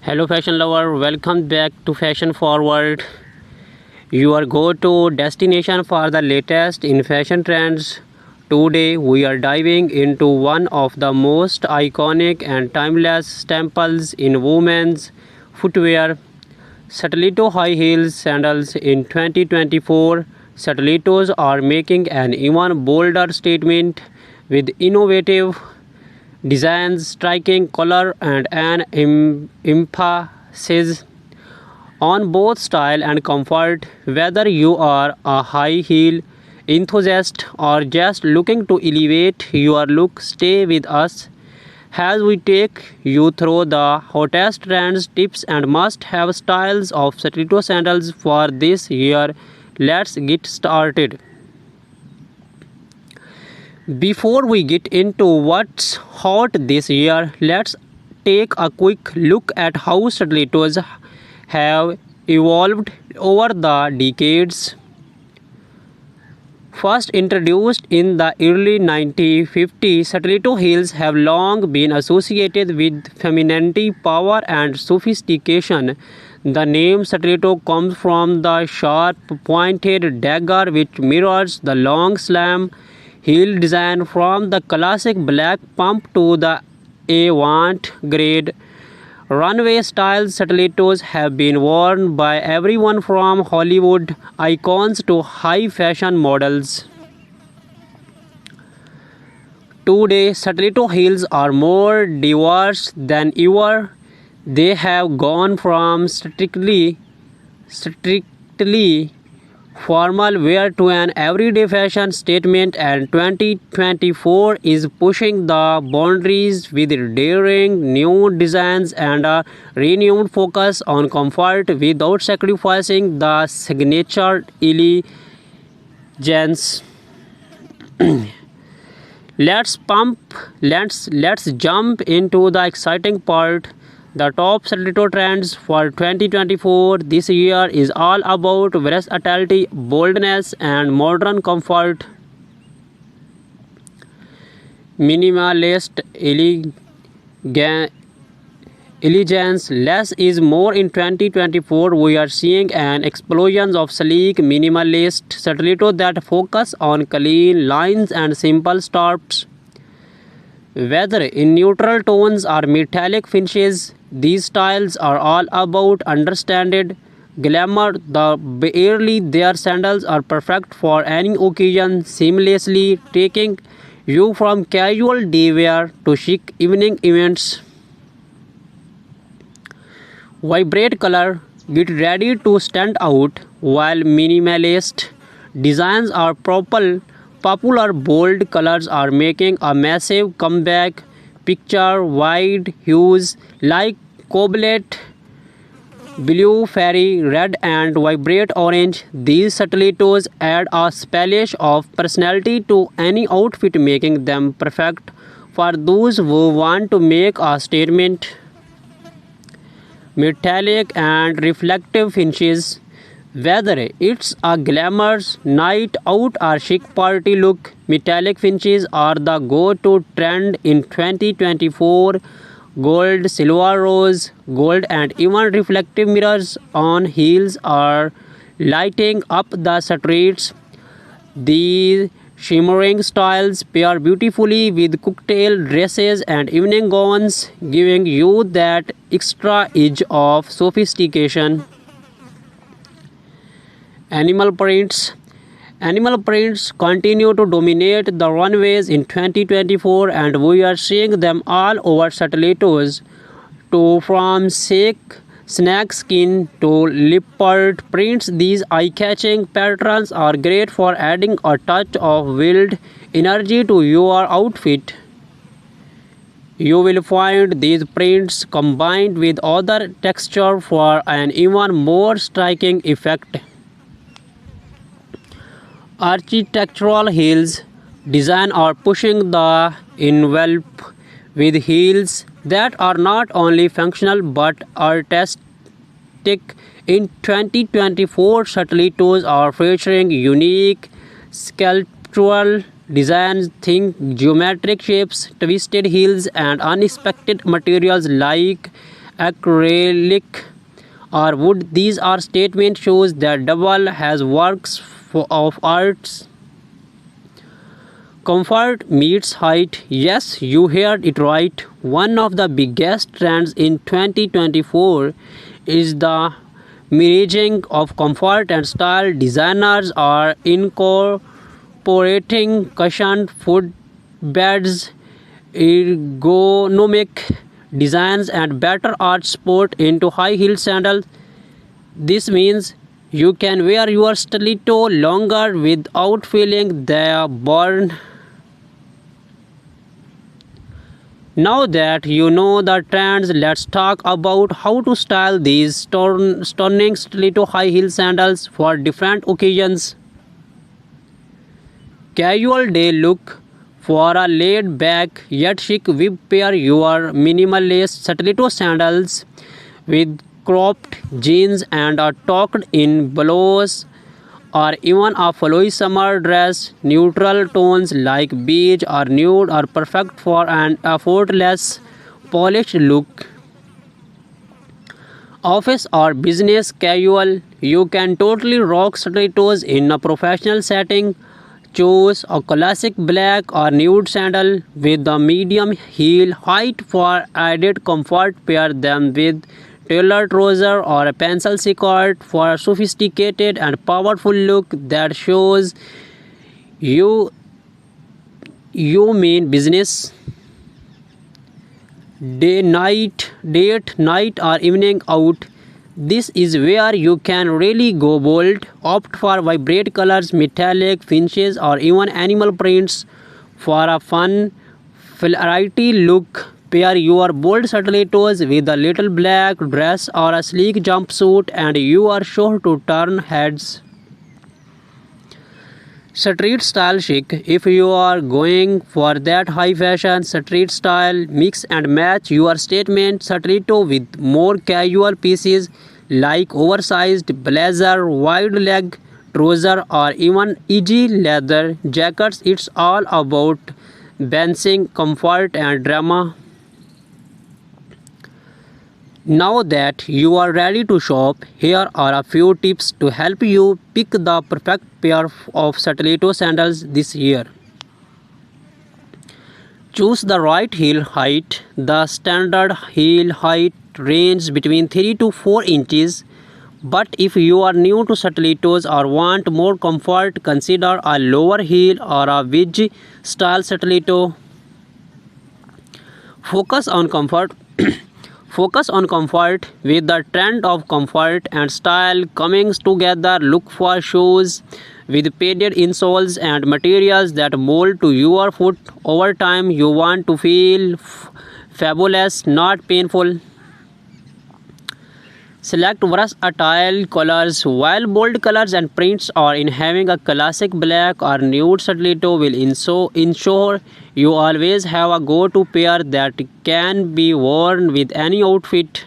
Hello fashion lover, welcome back to Fashion Forward, your go-to destination for the latest in fashion trends. Today we are diving into one of the most iconic and timeless staples in women's footwear, Stiletto high heels sandals. In 2024, stilettos are making an even bolder statement with innovative designs, striking color, and an emphasis on both style and comfort. Whether you are a high heel enthusiast or just looking to elevate your look, stay with us as we take you through the hottest trends, tips, and must have styles of stiletto sandals for this year. Let's get started. Before we get into what's hot this year, let's take a quick look at how stilettos have evolved over the decades. First introduced in the early 1950s, stiletto heels have long been associated with femininity, power, and sophistication. The name stiletto comes from the sharp, pointed dagger which mirrors the long slam heel design from the classic black pump to the avant-garde runway style. Stilettos have been worn by everyone from Hollywood icons to high fashion models. Today, stiletto heels are more diverse than ever. They have gone from strictly formal wear to an everyday fashion statement, and 2024 is pushing the boundaries with daring new designs and a renewed focus on comfort without sacrificing the signature elegance. Let's jump into the exciting part. The top stiletto trends for 2024 this year is all about versatility, boldness, and modern comfort. Minimalist elegance, less is more. In 2024, we are seeing an explosion of sleek minimalist stiletto that focus on clean lines and simple stops. Whether in neutral tones or metallic finishes, these styles are all about understated glamour. The barely their sandals are perfect for any occasion, seamlessly taking you from casual day wear to chic evening events. Vibrant color, get ready to stand out. While minimalist designs are popular, bold colors are making a massive comeback. Picture wide hues like cobalt blue, fairy red, and vibrant orange. These stilettos add a splash of personality to any outfit, making them perfect for those who want to make a statement. Metallic and reflective finishes. Whether it's a glamorous night out or chic party look, metallic finishes are the go-to trend in 2024. Gold, silver, rose, gold, and even reflective mirrors on heels are lighting up the streets. These shimmering styles pair beautifully with cocktail dresses and evening gowns, giving you that extra edge of sophistication. Animal prints. Animal prints continue to dominate the runways in 2024, and we are seeing them all over stilettos, to from snake skin to leopard prints. These eye-catching patterns are great for adding a touch of wild energy to your outfit. You will find these prints combined with other texture for an even more striking effect. Architectural heels design are pushing the envelope with heels that are not only functional but artistic. In 2024, stilettos are featuring unique sculptural designs. Think geometric shapes, twisted heels, and unexpected materials like acrylic or wood. These are statement shows that double has works of arts. Comfort meets height. Yes, you heard it right. One of the biggest trends in 2024 is the merging of comfort and style. Designers are incorporating cushioned footbeds, ergonomic designs, and better art support into high-heeled sandals. This means you can wear your stiletto longer without feeling the burn. Now that you know the trends, let's talk about how to style these stunning stiletto high heel sandals for different occasions. Casual day look. For a laid back yet chic vibe, pair your minimalist stiletto sandals with cropped jeans and a tucked in blouse or even a flowy summer dress. Neutral tones like beige or nude are perfect for an effortless, polished look. Office or business casual, you can totally rock stilettos in a professional setting. Choose a classic black or nude sandal with a medium heel height for added comfort. Pair them with tailored trouser or a pencil skirt for a sophisticated and powerful look that shows you you mean business. Date night or evening out. This is where you can really go bold. Opt for vibrant colors, metallic finishes, or even animal prints for a fun, flighty look. Pair your bold stilettos with a little black dress or a sleek jumpsuit, and you are sure to turn heads. Street style chic. If you are going for that high fashion street style, mix and match your statement stiletto with more casual pieces like oversized blazer, wide leg trouser, or even easy leather jackets. It's all about balancing comfort and drama. Now that you are ready to shop, here are a few tips to help you pick the perfect pair of stiletto sandals this year. Choose the right heel height. The standard heel height ranges between 3 to 4 inches. But if you are new to stilettos or want more comfort, consider a lower heel or a wedge style stiletto. Focus on comfort. Focus on comfort. With the trend of comfort and style coming together, look for shoes with padded insoles and materials that mold to your foot. Over time, you want to feel fabulous, not painful. Select versatile colors. While bold colors and prints are in, having a classic black or nude stiletto will ensure you always have a go-to pair that can be worn with any outfit.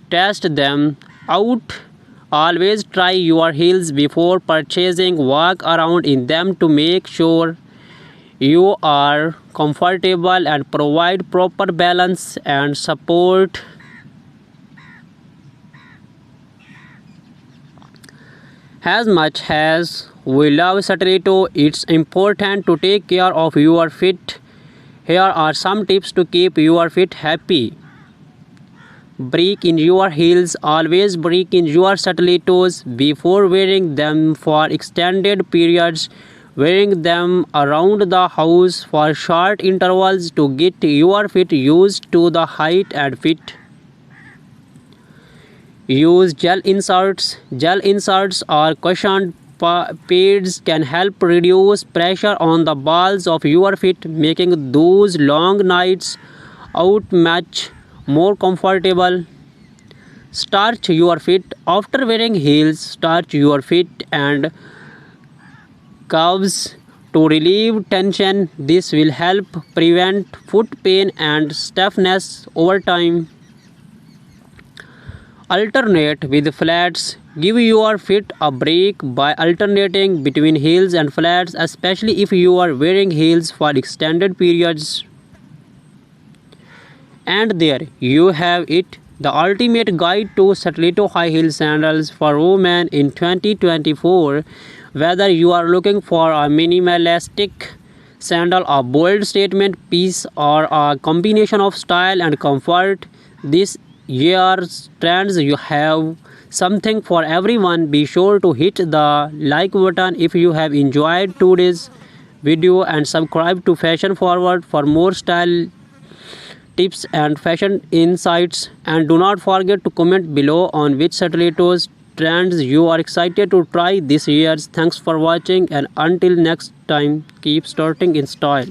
Test them out. Always try your heels before purchasing. Walk around in them to make sure you are comfortable and provide proper balance and support. As much as we love stiletto, it's important to take care of your feet. Here are some tips to keep your feet happy. Break in your heels. Always break in your stilettos before wearing them for extended periods. Wearing them around the house for short intervals to get your feet used to the height and fit. Use gel inserts. Gel inserts or cushioned pads can help reduce pressure on the balls of your feet, making those long nights out much more comfortable. Starch your feet. After wearing heels, starch your feet and calves to relieve tension. This will help prevent foot pain and stiffness over time. Alternate with flats. Give your feet a break by alternating between heels and flats, especially if you are wearing heels for extended periods. And there you have it, the ultimate guide to stiletto high heel sandals for women in 2024. Whether you are looking for a minimalistic sandal, a bold statement piece, or a combination of style and comfort, this year's trends you have something for everyone. Be sure to hit the like button if you have enjoyed today's video and subscribe to Fashion Forward for more style tips and fashion insights, and do not forget to comment below on which stilettos trends you are excited to try this year. Thanks for watching, and until next time, keep starting in style.